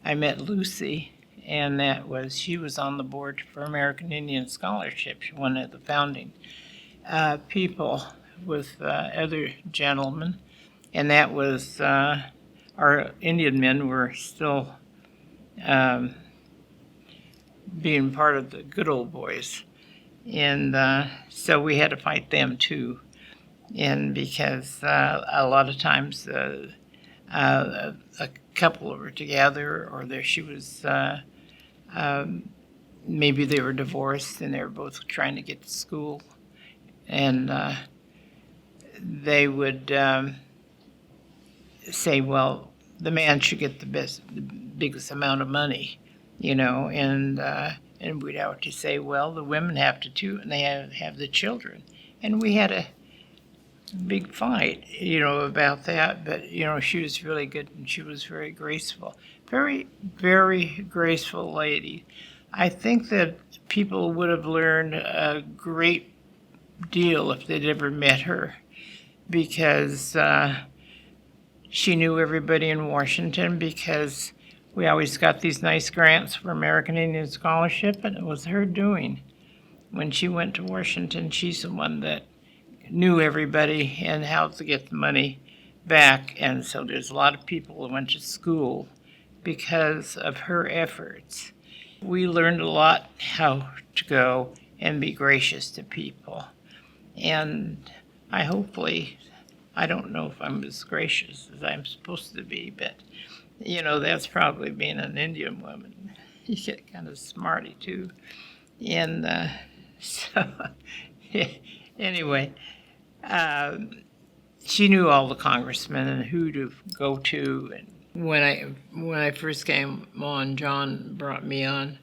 I met Lucy, and she was on the board for American Indian Scholarship, one of the founding people with other gentlemen, and that was our Indian men were still being part of the good old boys, and so we had to fight them too, and because a lot of times a couple were together, or she was maybe they were divorced and they were both trying to get to school, and they would say, well, the man should get the biggest amount of money, and we'd have to say, well, the women have to too, and they have the children, and we had a big fight, about that. But she was really good, and she was very graceful, very, very graceful lady. I think that people would have learned a great deal if they'd ever met her, because she knew everybody in Washington, because we always got these nice grants for American Indian Scholarship, and it was her doing. When she went to Washington, she's the one that knew everybody and how to get the money back. And so there's a lot of people that went to school because of her efforts. We learned a lot how to go and be gracious to people. And I don't know if I'm as gracious as I'm supposed to be, but that's probably being an Indian woman. You get kind of smarty too. And so anyway, she knew all the congressmen and who to go to. And when I first came on, John brought me on,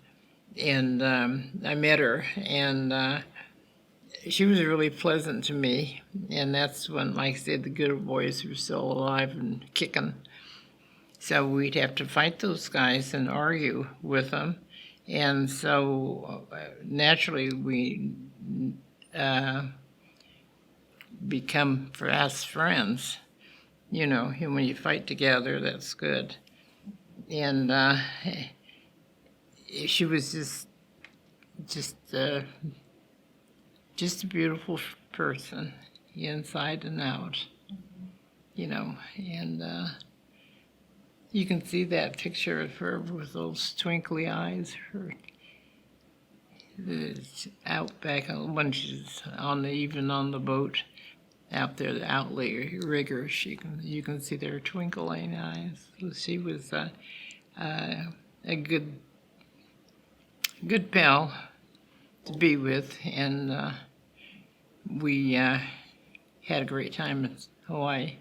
and I met her, and she was really pleasant to me. And that's when, like I said, the good old boys were still alive and kicking. So we'd have to fight those guys and argue with them. And so naturally we become fast friends, and when you fight together, that's good. And she was just a beautiful person, inside and out, and you can see that picture of her with those twinkly eyes, out back when she's even on the boat out there, the outrigger, you can see their twinkling eyes. She was a good pal to be with, and we had a great time in Hawaii.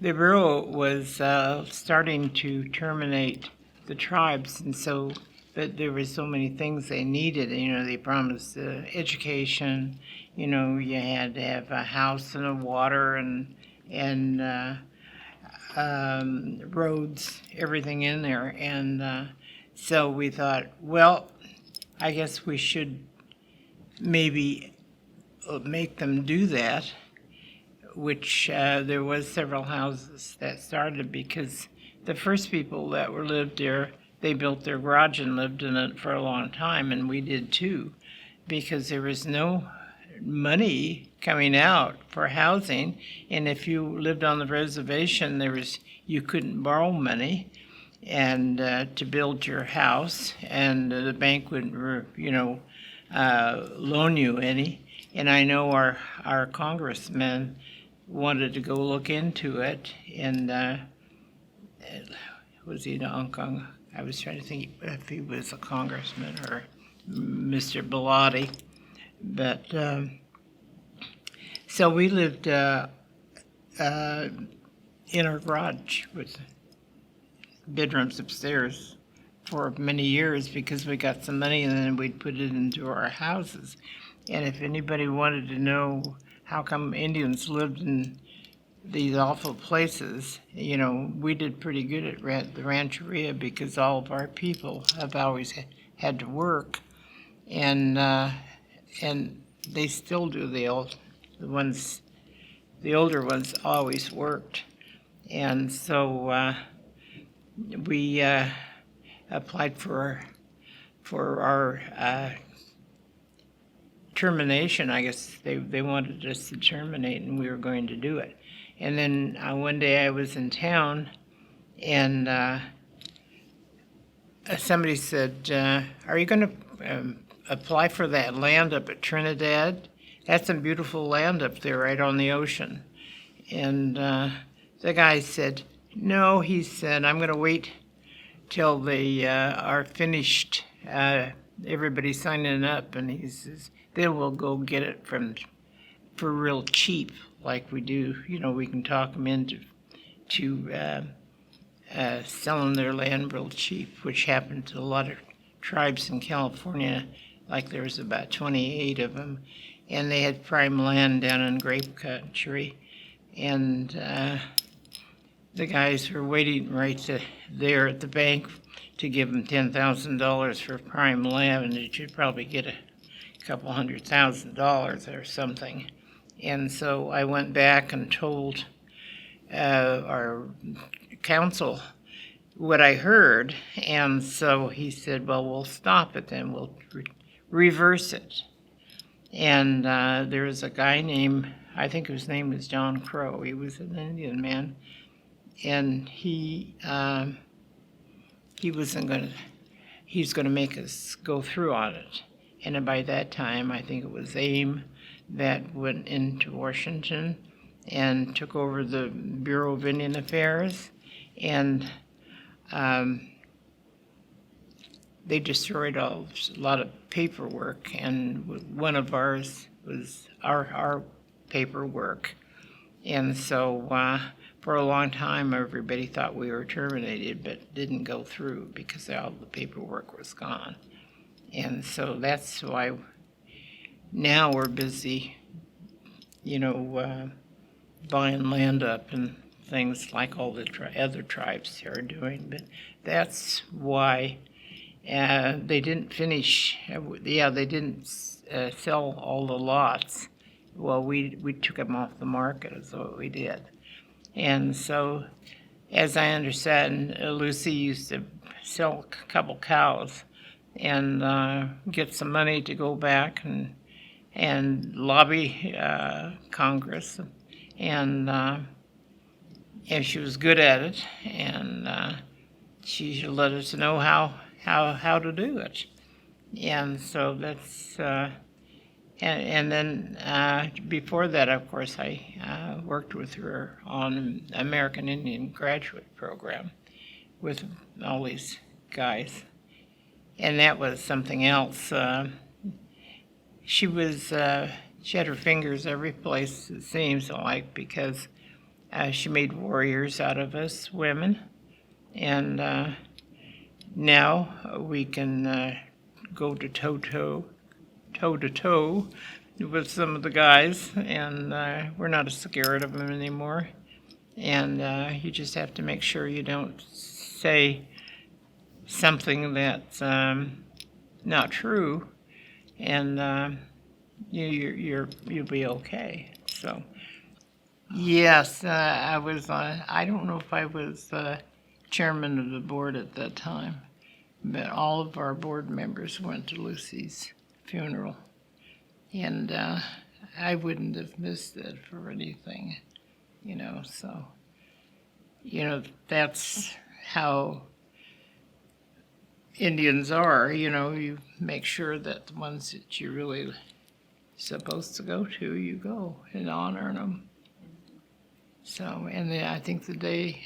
The Bureau was starting to terminate the tribes, and so, but there were so many things they needed. They promised education. You had to have a house and a water and roads, everything in there. And so we thought, well, I guess we should maybe make them do that, which there was several houses that started, because the first people that lived there, they built their garage and lived in it for a long time, and we did too, because there was no money coming out for housing, and if you lived on the reservation, you couldn't borrow money and to build your house, and the bank wouldn't loan you any. And I know our congressman wanted to go look into it, and was he in Hong Kong? I was trying to think if he was a congressman or Mr. Bellotti. But so we lived in our garage with bedrooms upstairs for many years, because we got some money and then we'd put it into our houses. And if anybody wanted to know how come Indians lived in these awful places, we did pretty good at the Rancheria, because all of our people have always had to work, and they still do. The older ones always worked, and so we applied for our termination. I guess they wanted us to terminate, and we were going to do it. And then one day I was in town, and somebody said, "Are you going to apply for that land up at Trinidad? That's some beautiful land up there, right on the ocean." And the guy said, "No," he said, "I'm going to wait till they are finished, everybody signing up." And he says, "Then we'll go get it for real cheap, like we do. We can talk them into selling their land real cheap," which happened to a lot of tribes in California. Like there was about 28 of them, and they had prime land down in grape country, and the guys were waiting right there at the bank to give them $10,000 for prime land, and they should probably get a couple $100,000 or something. And so I went back and told our council what I heard, and so he said, "Well, we'll stop it then, we'll reverse it." And there was a guy named, I think his name was John Crow. He was an Indian man, and he was going to make us go through on it. And by that time, I think it was AIM that went into Washington and took over the Bureau of Indian Affairs, and they destroyed a lot of paperwork, and one of ours was our paperwork. And so for a long time, everybody thought we were terminated, but didn't go through because all the paperwork was gone. And so that's why now we're busy, buying land up and things like all the other tribes are doing. But that's why they didn't finish. They didn't sell all the lots. Well, we took them off the market, is what we did. And so, as I understand, Lucy used to sell a couple cows and get some money to go back and lobby Congress, and she was good at it, and she let us know how to do it. And so that's and then before that, of course, I worked with her on an American Indian graduate program with all these guys, and that was something else. She had her fingers every place, it seems like, because she made warriors out of us women, and now we can go toe to toe with some of the guys, and we're not scared of them anymore. And you just have to make sure you don't say something that's not true, and you'll be okay. So yes, I was. I don't know if I was chairman of the board at that time, but all of our board members went to Lucy's funeral, and I wouldn't have missed it for anything, So, that's how Indians are. You make sure that the ones that you're really supposed to go to, you go and honor them. So, and then I think the day,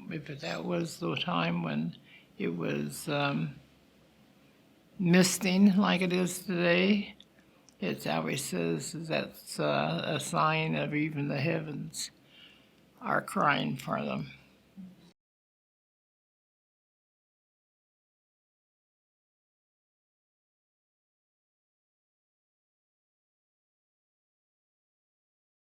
if that was the time when it was misting like it is today, it always says that's a sign of even the heavens are crying for them.